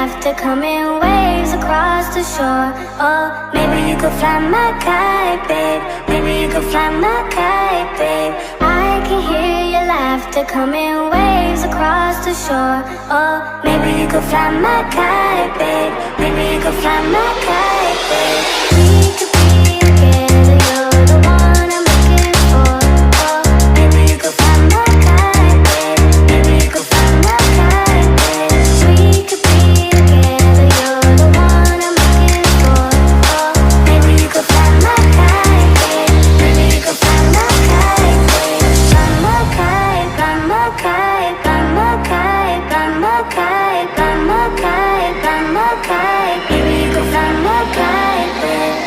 laugh to come in waves across the shore. Oh, maybe you could fly my kite, babe. Maybe you could fly my kite, babe. I can hear your laughter come in waves across the shore. Oh, maybe you could fly my kite, babe. Maybe you could fly my kite, babe. We could be together, you're the one I'm looking for. Oh, maybe you could fly my kite, babe. Maybe you could fly my kite, babe. We could be together, you're the one I'm looking for. Oh, maybe you could fly my kite, babe. Maybe you could fly my kite, babe. Fly my kite, fly my kite, fly my kite, fly my kite, fly my kite, fly my kite. Maybe you could fly my kite, babe.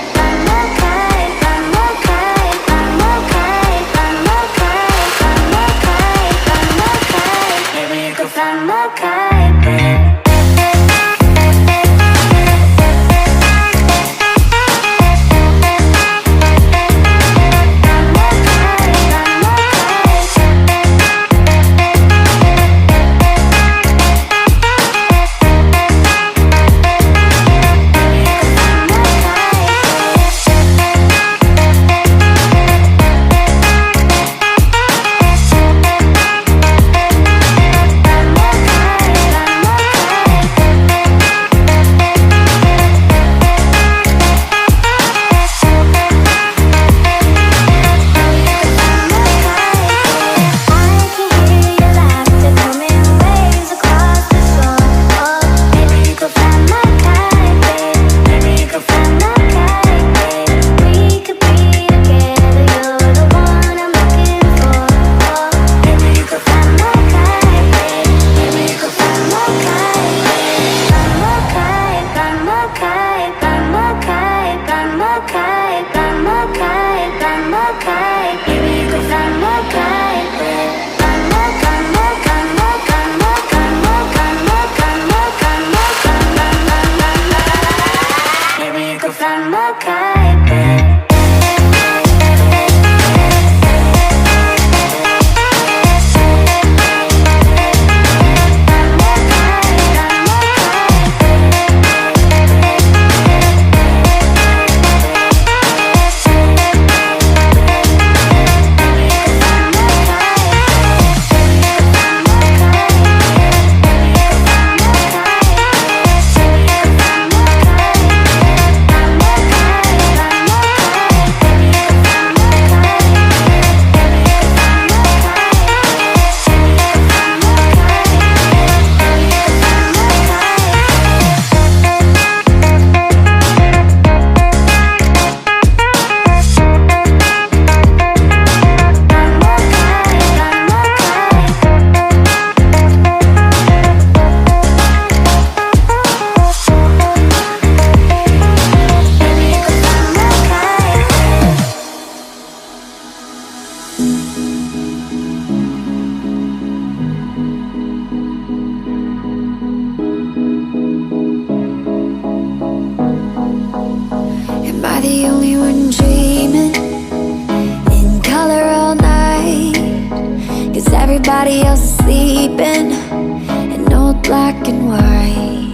Fly my kite, fly my kite, fly my kite, fly my kite, fly my kite, fly my kite. Maybe you could fly my kite, babe. Everybody else is sleeping in old black and white,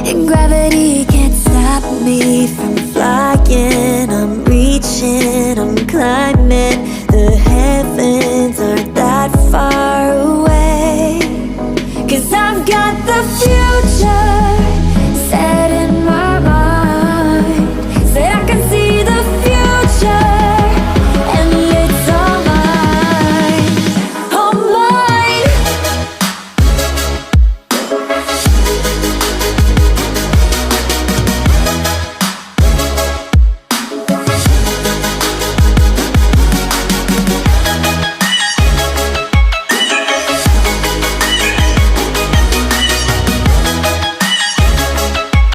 and gravity can't stop me from flying. I'm reaching, I'm climbing. The heavens aren't that far away, 'cause I've got the future